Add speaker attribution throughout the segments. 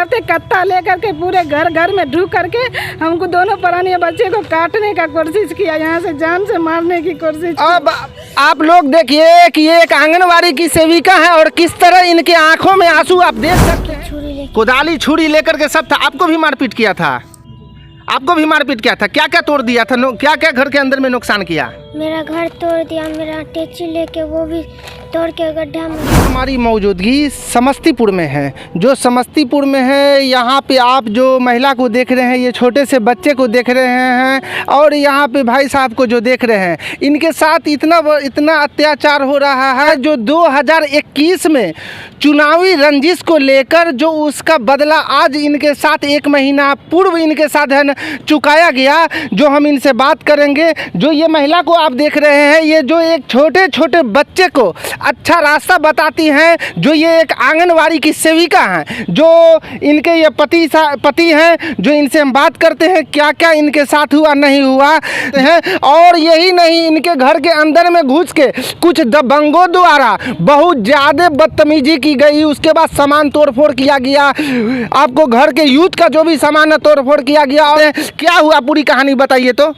Speaker 1: बजाते कत्ता लेकर के पूरे घर घर में ढूक करके हमको दोनों पुराने बच्चे को काटने का कोशिश किया, यहाँ से जान से मारने की कोशिश।
Speaker 2: अब आप लोग देखिए कि ये एक आंगनवाड़ी की सेविका है और किस तरह इनके आंखों में आंसू आप देख सकते हैं। कुदाली छुरी लेकर के सब था। आपको भी मारपीट किया था? आपको भी मारपीट किया था? क्या क्या तोड़ दिया था? क्या क्या घर के अंदर में नुकसान किया?
Speaker 3: मेरा घर तोड़ दिया, मेरा टेची लेके वो भी तोड़ के गड्ढा में।
Speaker 2: हमारी मौजूदगी समस्तीपुर में है। जो समस्तीपुर में है, यहाँ पे आप जो महिला को देख रहे हैं, ये छोटे से बच्चे को देख रहे हैं और यहाँ पे भाई साहब को जो देख रहे हैं, इनके साथ इतना अत्याचार हो रहा है। जो 2021 में चुनावी रंजिश को लेकर जो उसका बदला आज इनके साथ 1 महीना पूर्व इनके साथ है चुकाया गया। जो हम इनसे बात करेंगे, जो ये महिला को आप देख रहे हैं, ये जो एक छोटे छोटे बच्चे को अच्छा रास्ता बताती हैं, जो ये एक आंगनवाड़ी की सेविका हैं, जो इनके ये पति हैं, जो इनसे हम बात करते हैं क्या क्या इनके साथ हुआ नहीं हुआ है। और यही नहीं, इनके घर के अंदर में घुस के कुछ दबंगों द्वारा बहुत ज़्यादा बदतमीजी की गई, उसके बाद सामान तोड़फोड़ किया गया। आपको घर के यूथ का जो भी सामान है तोड़फोड़ किया गया। और क्या हुआ पूरी कहानी बताइए तो।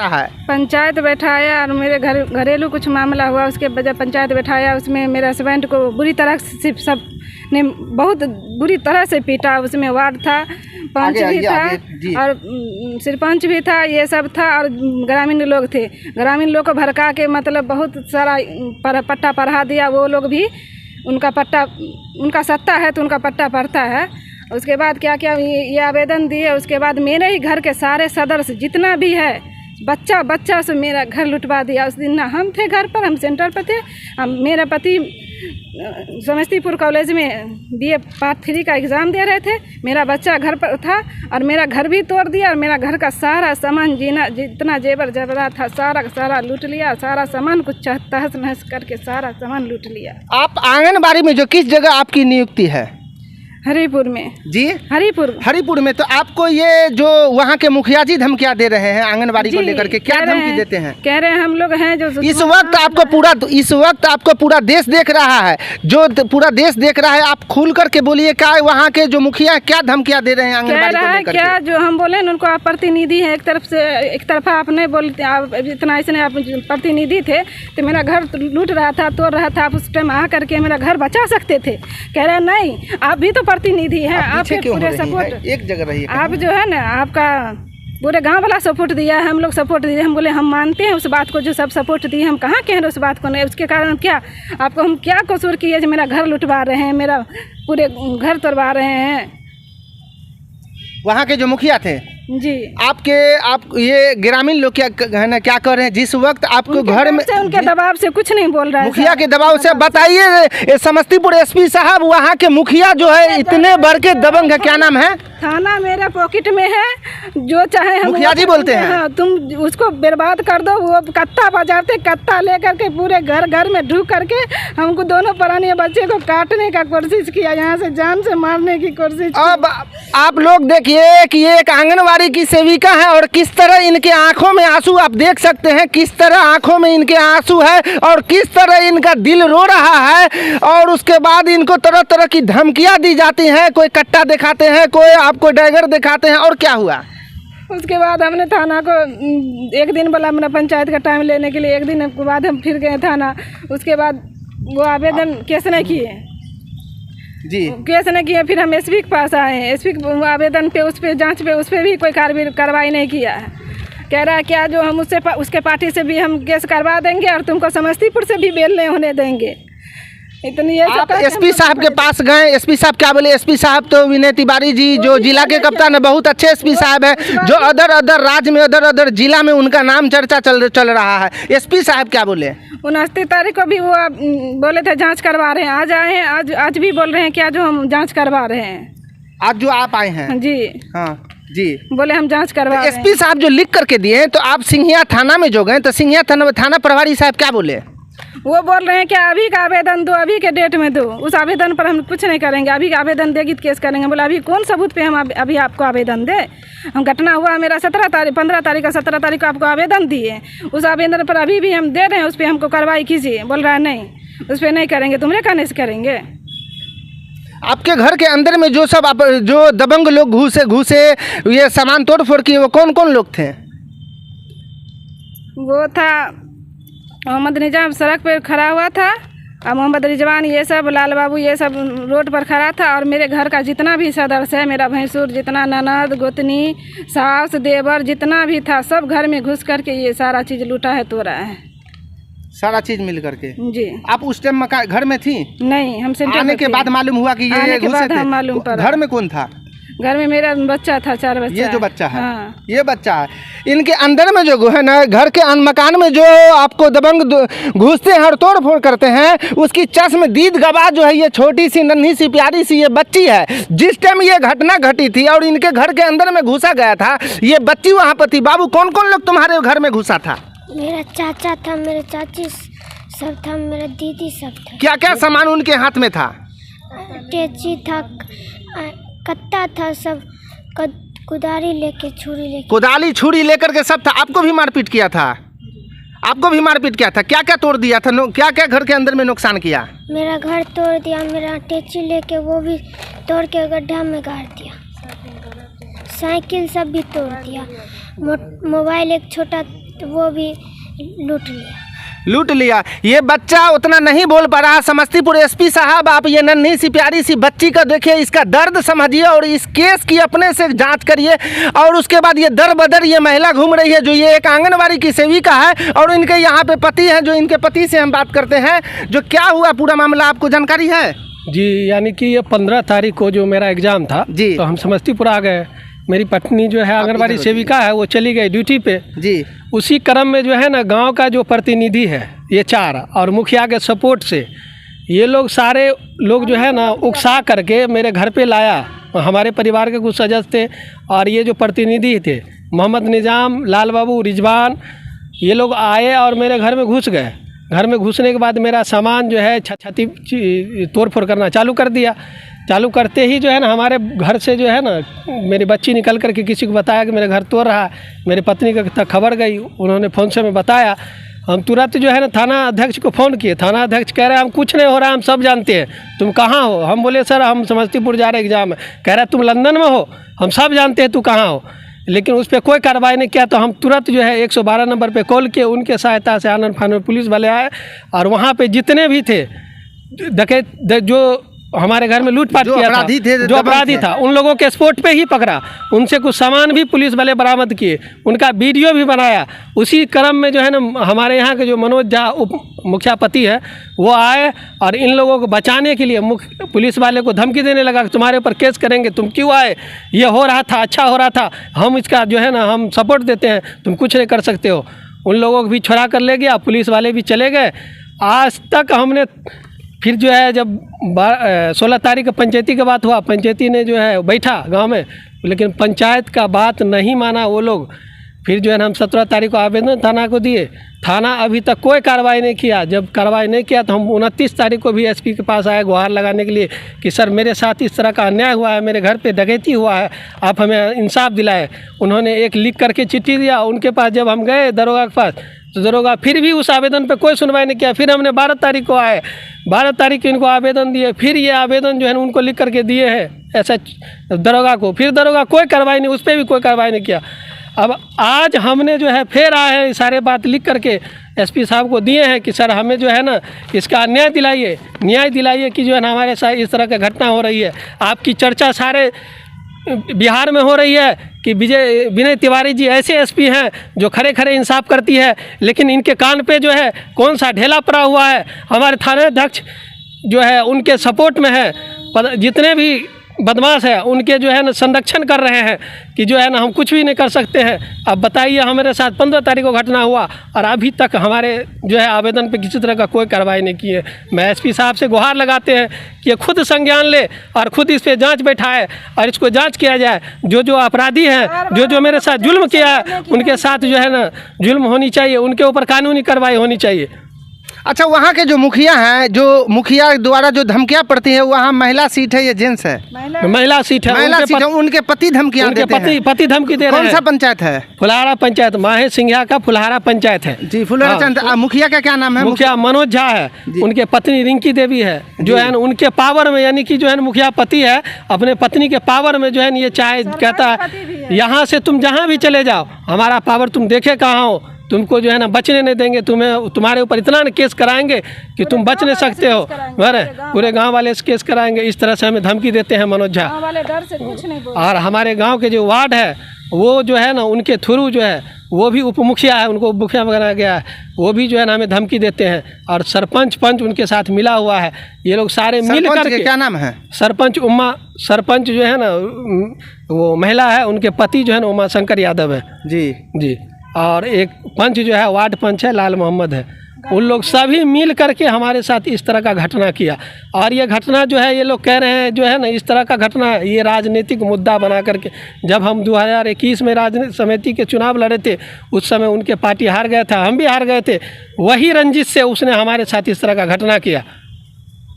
Speaker 2: है
Speaker 1: पंचायत बैठाया और मेरे घरेलू कुछ मामला हुआ, उसके वजह पंचायत बैठाया। उसमें मेरे हस्बैंड को बुरी तरह से सब ने बहुत बुरी तरह से पीटा। उसमें वार्ड था, पंच भी था और सरपंच भी था, ये सब था और ग्रामीण लोग थे। ग्रामीण लोग को भड़का के मतलब बहुत सारा पट्टा पढ़ा दिया। वो लोग भी उनका पट्टा, उनका सत्ता है तो उनका पट्टा पड़ता है। उसके बाद क्या क्या ये आवेदन दिए। उसके बाद मेरे ही घर के सारे सदस्य जितना भी है बच्चा से मेरा घर लुटवा दिया। उस दिन ना हम थे घर पर, हम सेंटर पर थे। मेरा पति समस्तीपुर कॉलेज में BA पार्ट 3 का एग्ज़ाम दे रहे थे। मेरा बच्चा घर पर था और मेरा घर भी तोड़ दिया और मेरा घर का सारा सामान जितना जेवर जवरात था सारा लूट लिया। सारा सामान कुछ तहस नहस करके सारा सामान लूट लिया।
Speaker 2: आप आंगनबाड़ी में जो किस जगह आपकी नियुक्ति है?
Speaker 1: हरिपुर में जी। हरिपुर में।
Speaker 2: तो आपको ये जो वहाँ के मुखिया जी धमकियाँ दे रहे हैं आंगनबाड़ी को लेकर के, क्या धमकी देते हैं?
Speaker 1: कह रहे हैं हम लोग हैं जो
Speaker 2: इस वक्त आपको पूरा देश देख रहा है, जो पूरा देश देख रहा है। आप खुल करके बोलिए, क्या वहाँ के जो मुखिया क्या धमकियाँ दे रहे हैं आंगनबाड़ी को लेकर?
Speaker 1: क्या जो हम बोले उनको आप प्रतिनिधि हैं, एक तरफा आप नहीं बोलते। आप इतना इसने आप प्रतिनिधि थे तो मेरा घर लूट रहा था, तोड़ रहा था, आप उस टाइम आ करके मेरा घर बचा सकते थे। कह रहे हैं नहीं, आप भी तो प्रतिनिधि हैं, आपके पूरे सपोर्ट
Speaker 2: एक जगह रहिए।
Speaker 1: आप जो है ना, आपका पूरे गांव वाला सपोर्ट दिया है, हम लोग सपोर्ट दिए। हम बोले हम मानते हैं उस बात को, जो सब सपोर्ट दिए हम कहाँ के हैं उस बात को नहीं। उसके कारण क्या आपको हम क्या कसूर किए जो मेरा घर लुटवा रहे हैं, मेरा पूरे घर तोड़वा रहे हैं?
Speaker 2: वहाँ के जो मुखिया थे
Speaker 1: जी,
Speaker 2: आप ये ग्रामीण लोग क्या है ना, क्या कर रहे हैं जिस वक्त आपको घर में
Speaker 1: उनके दबाव से कुछ नहीं बोल रहा है,
Speaker 2: मुखिया के दबाव से? बताइए समस्तीपुर SP साहब, वहाँ के मुखिया जो है इतने बढ़ के दबंग है, क्या नाम है?
Speaker 1: थाना मेरा पॉकेट में है, जो चाहे हम
Speaker 2: मुखिया जी बोलते हैं।
Speaker 1: हाँ, तुम उसको बर्बाद कर दो। वो कत्ता बजाते कत्ता लेकर के पूरे घर घर में ढूक करके हमको दोनों पुराने बच्चे को काटने का कोशिश किया, यहाँ से जान से मारने की कोशिश।
Speaker 2: अब आप लोग देखिए कि ये एक आंगनवाड़ी की सेविका है और किस तरह इनके आंखों में आंसू आप देख सकते हैं, किस तरह आंखों में इनके आंसू है और किस तरह इनका दिल रो रहा है। और उसके बाद इनको तरह तरह की धमकियां दी जाती हैं, कोई कट्टा दिखाते हैं, कोई आपको डैगर दिखाते हैं। और क्या हुआ?
Speaker 1: उसके बाद हमने थाना को एक दिन बोला मेरा पंचायत का टाइम लेने के लिए, एक दिन के बाद हम फिर गए थाना। उसके बाद वो आवेदन केस नहीं किए
Speaker 2: जी,
Speaker 1: केस नहीं किए। फिर हम SP के पास आए। SP के आवेदन पे, उस पर जाँच पे, उस पर भी कोई कार्रवाई नहीं किया है। कह रहा है क्या जो हम उसके पार्टी से भी हम केस करवा देंगे और तुमको समस्तीपुर से भी बेल नहीं होने देंगे। इतनी
Speaker 2: आप SP साहब के पास गए, SP साहब क्या बोले? SP साहब तो विनय तिवारी जी जो जिला के कप्तान है, बहुत अच्छे SP साहब है, जो अदर राज्य में अदर जिला में उनका नाम चर्चा चल रहा है। SP साहब क्या बोले?
Speaker 1: 29 तारीख को भी वो बोले थे जांच करवा रहे हैं, आज आए हैं। आज भी बोल रहे हैं क्या जो हम जांच करवा रहे हैं।
Speaker 2: आज जो आप आए हैं?
Speaker 1: जी
Speaker 2: हाँ जी,
Speaker 1: बोले हम जांच करवा।
Speaker 2: SP साहब जो लिख करके दिए, तो आप सिंघिया थाना में जो गए तो सिंघिया थाना प्रभारी साहब क्या बोले?
Speaker 1: वो बोल रहे हैं कि अभी का आवेदन दो, अभी के डेट में दो। उस आवेदन पर हम कुछ नहीं करेंगे, अभी का आवेदन देगी तो केस करेंगे। बोला अभी कौन सबूत पे हम अभी आपको आवेदन दे? हम घटना हुआ मेरा 15 तारीख का 17 तारीख को आपको आवेदन दिए, उस आवेदन पर अभी भी हम दे रहे हैं, उस पर हमको कार्रवाई कीजिए। बोल रहा है नहीं, उस पर नहीं करेंगे, तुम्हारे कहने से करेंगे।
Speaker 2: आपके घर के अंदर में जो सब आप जो दबंग लोग घुसे ये सामान तोड़ फोड़ किए, वो कौन कौन लोग थे?
Speaker 1: वो था मोहम्मद निजाम सड़क पे खड़ा हुआ था, और मोहम्मद रिजवान, ये सब लाल बाबू, ये सब रोड पर खड़ा था। और मेरे घर का जितना भी सदस्य है, मेरा भैंसुर, जितना ननद गोतनी सास देवर जितना भी था, सब घर में घुस करके ये सारा चीज़ लूटा है, तोड़ा है,
Speaker 2: सारा चीज मिल करके।
Speaker 1: जी।
Speaker 2: आप उस टाइम मकान घर में थी?
Speaker 1: नहीं, हम सेंटर
Speaker 2: आने के बाद मालूम हुआ कि ये घुसे थे?
Speaker 1: मालूम पड़ा।
Speaker 2: घर में कौन था?
Speaker 1: घर में मेरा बच्चा था, 4 बच्चा।
Speaker 2: ये जो बच्चा है,
Speaker 1: हाँ।
Speaker 2: ये बच्चा है। इनके अंदर में जो है ना, घर के मकान में जो आपको दबंग घुसते हैं और तोड़ फोड़ करते हैं, उसकी चश्मदीद गवाह जो है ये छोटी सी नन्ही सी प्यारी सी ये बच्ची है। जिस टाइम ये घटना घटी थी और इनके घर के अंदर में घुसा गया था, ये बच्ची वहाँ पर थी। बाबू, कौन कौन लोग तुम्हारे घर में घुसा था?
Speaker 3: मेरा चाचा था, मेरे चाची सब था, मेरा दीदी सब था।
Speaker 2: क्या क्या सामान उनके हाथ में था?
Speaker 3: टेची था, कत्ता था, सब कुदारी लेके, छुरी लेके।
Speaker 2: कुदाली छुरी लेकर के सब था। आपको भी मारपीट किया था? आपको भी मारपीट किया था? क्या क्या तोड़ दिया था? क्या क्या घर के अंदर में नुकसान किया?
Speaker 3: मेरा घर तोड़ दिया, मेरा टेची लेके वो भी तोड़ के गड्ढा में गाड़ दिया, साइकिल सब भी तोड़ दिया, मोबाइल एक छोटा वो भी लूट लिया। ये बच्चा उतना नहीं बोल पा रहा। समस्तीपुर एसपी साहब, आप ये नन्ही सी प्यारी सी बच्ची का देखिए, इसका दर्द समझिए और इस केस की अपने से जांच करिए। और उसके बाद ये दर बदर ये महिला घूम रही है, जो ये एक आंगनबाड़ी की सेविका है, और इनके यहाँ पे पति हैं, जो इनके पति से हम बात करते हैं। जो क्या हुआ पूरा मामला, आपको जानकारी है?
Speaker 4: जी, यानी कि ये 15 तारीख को जो मेरा एग्ज़ाम था
Speaker 2: जी,
Speaker 4: तो हम समस्तीपुर आ गए। मेरी पत्नी जो है आंगनबाड़ी सेविका है, वो चली गई ड्यूटी पे
Speaker 2: जी।
Speaker 4: उसी क्रम में जो है ना, गांव का जो प्रतिनिधि है ये 4 और मुखिया के सपोर्ट से ये लोग सारे लोग जो है ना उकसा करके मेरे घर पे लाया। हमारे परिवार के कुछ सदस्य थे और ये जो प्रतिनिधि थे मोहम्मद निजाम, लाल बाबू, रिजवान, ये लोग आए और मेरे घर में घुस गए। घर में घुसने के बाद मेरा सामान जो है छती तोड़ फोड़ करना चालू कर दिया। चालू करते ही जो है ना, हमारे घर से जो है ना, मेरी बच्ची निकल कर के किसी को बताया कि मेरे घर तोड़ रहा है। मेरी पत्नी को तक खबर गई, उन्होंने फ़ोन से में बताया। हम तुरंत जो है ना थाना अध्यक्ष को फ़ोन किए। थाना अध्यक्ष कह रहे हैं हम कुछ नहीं हो रहा, हम सब जानते हैं, तुम कहाँ हो? हम बोले सर हम समस्तीपुर जा रहे एग्ज़ाम में। कह रहा है तुम लंदन में हो, हम सब जानते हैं तू कहाँ हो। लेकिन उस पर कोई कार्रवाई नहीं किया। तो हम तुरंत जो है 112 नंबर पे कॉल किए। उनके सहायता से आनंद फानन पुलिस वाले आए और वहाँ पे जितने भी थे डकैत, जो हमारे घर में लूटपाट किया था, जो अपराधी था, उन लोगों के स्पॉट पे ही पकड़ा। उनसे कुछ सामान भी पुलिस वाले बरामद किए, उनका वीडियो भी बनाया। उसी क्रम में जो है ना, हमारे यहाँ के जो मनोज झा उप मुखिया पति है, वो आए और इन लोगों को बचाने के लिए पुलिस वाले को धमकी देने लगा कि तुम्हारे ऊपर केस करेंगे, तुम क्यों आए? ये हो रहा था, अच्छा हो रहा था, हम इसका जो है ना हम सपोर्ट देते हैं, तुम कुछ नहीं कर सकते हो। उन लोगों को भी छुड़ा कर ले गया, पुलिस वाले भी चले गए। आज तक हमने फिर जो है जब 16 तारीख को पंचायती का बात हुआ, पंचायती ने जो है बैठा गांव में, लेकिन पंचायत का बात नहीं माना वो लोग। फिर जो है ना हम 17 तारीख को आवेदन थाना को दिए। थाना अभी तक कोई कार्रवाई नहीं किया। जब कार्रवाई नहीं किया तो हम 29 तारीख को भी एसपी के पास आए गुहार लगाने के लिए कि सर मेरे साथ इस तरह का अन्याय हुआ है, मेरे घर पे डकैती हुआ है, आप हमें इंसाफ दिलाए। उन्होंने एक लिख करके चिट्ठी दिया उनके पास। जब हम गए दरोगा के पास तो दरोगा फिर भी उस आवेदन पे कोई सुनवाई नहीं किया। फिर हमने 12 तारीख को आए, 12 तारीख को इनको आवेदन दिए। फिर ये आवेदन जो है उनको लिख करके दिए हैं ऐसा दरोगा को। फिर दरोगा कोई कार्रवाई नहीं, उस पर भी कोई कार्रवाई नहीं किया। अब आज हमने जो है फिर आए हैं, सारे बात लिख करके एसपी साहब को दिए हैं कि सर हमें जो है ना इसका न्याय दिलाइए कि जो है ना हमारे साथ इस तरह की घटना हो रही है। आपकी चर्चा सारे बिहार में हो रही है कि विनय तिवारी जी ऐसे एसपी हैं जो खरे खरे इंसाफ करती है, लेकिन इनके कान पे जो है कौन सा ढेला पड़ा हुआ है। हमारे थाना अध्यक्ष जो है उनके सपोर्ट में है। जितने भी बदमाश है उनके जो है ना संरक्षण कर रहे हैं कि जो है ना हम कुछ भी नहीं कर सकते हैं। अब बताइए, हमारे साथ 15 तारीख को घटना हुआ और अभी तक हमारे जो है आवेदन पे किसी तरह का कोई कार्रवाई नहीं की है। मैं एसपी साहब से गुहार लगाते हैं कि ये खुद संज्ञान ले और खुद इस पर जांच बैठाए और इसको जांच किया जाए। जो अपराधी हैं, जो मेरे साथ जुल्म किया है, उनके साथ जो है ना जुल्म होनी चाहिए, उनके ऊपर कानूनी कार्रवाई होनी चाहिए।
Speaker 2: अच्छा, वहाँ के जो मुखिया हैं, जो मुखिया द्वारा जो धमकियाँ पड़ती है, वहाँ महिला सीट है या जेंट्स है?
Speaker 4: महिला सीट है।
Speaker 2: महिला सीट है, उनके पति धमकियाँ देते हैं।
Speaker 4: पति धमकी दे रहे हैं।
Speaker 2: कौन सा पंचायत है?
Speaker 4: फुलहारा पंचायत, माहे सिंघिया का फुलहारा पंचायत है
Speaker 2: जी, फुलहारा। मुखिया का क्या नाम है?
Speaker 4: मुखिया मनोज झा है, उनके पत्नी रिंकी देवी है, जो है उनके पावर में, यानी कि जो है मुखिया पति है, अपने पत्नी के पावर में जो है ये चाहे कहता है यहाँ से तुम जहाँ भी चले जाओ, हमारा पावर तुम देखे कहाँ हो, तुमको जो है ना बचने नहीं देंगे, तुम्हारे ऊपर इतना न केस कराएंगे कि तुम बच नहीं सकते हो, पूरे गांव वाले से केस कराएंगे। इस तरह से हमें धमकी देते हैं मनोज झा। और हमारे गांव के जो वार्ड है वो जो है ना उनके थ्रू जो है वो भी उप मुखिया है, उनको मुखिया बनाया गया है, वो भी जो है ना हमें धमकी देते हैं। और सरपंच पंच उनके साथ मिला हुआ है, ये लोग सारे मिल करके।
Speaker 2: क्या नाम है?
Speaker 4: सरपंच उमा, सरपंच जो है ना वो महिला है, उनके पति जो है ना उमा शंकर यादव है जी। और एक पंच जो है वार्ड पंच है लाल मोहम्मद है। उन लोग सभी मिल करके हमारे साथ इस तरह का घटना किया। और ये घटना जो है ये लोग कह रहे हैं जो है ना इस तरह का घटना ये राजनीतिक मुद्दा बना करके, जब हम 2021 में राजनीतिक समिति के चुनाव लड़े थे उस समय उनके पार्टी हार गया था, हम भी हार गए थे, वही रंजिश से उसने हमारे साथ इस तरह का घटना किया।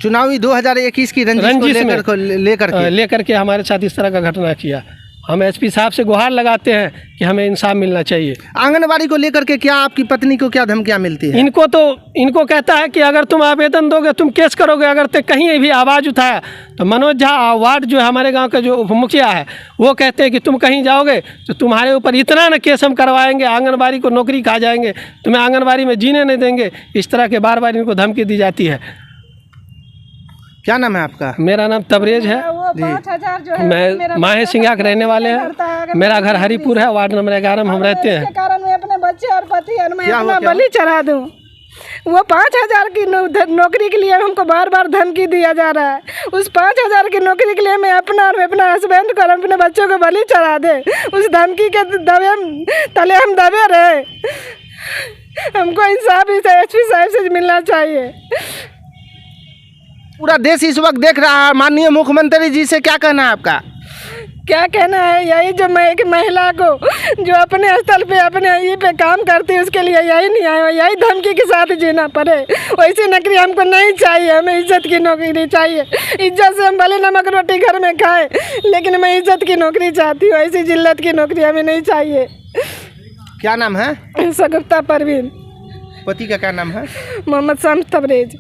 Speaker 2: चुनावी 2021 की रंजिश
Speaker 4: लेकर के हमारे साथ इस तरह का घटना किया। हम एसपी साहब से गुहार लगाते हैं कि हमें इंसाफ मिलना चाहिए।
Speaker 2: आंगनबाड़ी को लेकर के क्या आपकी पत्नी को क्या धमकियां मिलती है?
Speaker 4: इनको कहता है कि अगर तुम आवेदन दोगे तुम केस करोगे, अगर ते कहीं भी आवाज़ उठाया तो मनोज झा वार्ड जो है हमारे गांव का जो उप मुखिया है वो कहते हैं कि तुम कहीं जाओगे तो तुम्हारे ऊपर इतना न केस हम करवाएंगे, आंगनबाड़ी को नौकरी खा जाएंगे, तुम्हें आंगनबाड़ी में जीने नहीं देंगे। इस तरह के बार बार इनको धमकी दी जाती है।
Speaker 2: क्या नाम है आपका?
Speaker 4: मेरा नाम तबरेज है जी। मैं माहे सिंघिया के रहने वाले हैं। मेरा घर हरिपुर है, वार्ड नंबर 11 में हम रहते हैं।
Speaker 1: कारण मैं अपने बच्चे और पति और मैं अपना बलि चढ़ा दूं, वो 5,000 की नौकरी के लिए हमको बार बार धमकी दिया जा रहा है। उस 5,000 की नौकरी के लिए मैं अपना हस्बैंड को और अपने बच्चों को बलि चढ़ा दे, उस धमकी के तले हम दबे रहे। हमको इंसाफ इस एसपी साहब से मिलना चाहिए।
Speaker 2: पूरा देश इस वक्त देख रहा है, माननीय मुख्यमंत्री जी से क्या कहना है आपका?
Speaker 1: क्या कहना है, यही जो मैं एक महिला को जो अपने स्थल पे अपने ये पे काम करती है उसके लिए यही नहीं आया, यही धमकी के साथ जीना पड़े। वैसी नौकरी हमको नहीं चाहिए, हमें इज्जत की नौकरी चाहिए। इज्जत से हम भले नमक रोटी घर में खाएं, लेकिन मैं इज्जत की नौकरी चाहती हूँ, ऐसी जिल्लत की नौकरी हमें नहीं चाहिए।
Speaker 2: क्या नाम है?
Speaker 1: सगुफ्ता परवीन।
Speaker 2: पति का क्या नाम है?
Speaker 1: मोहम्मद शाम तबरेज।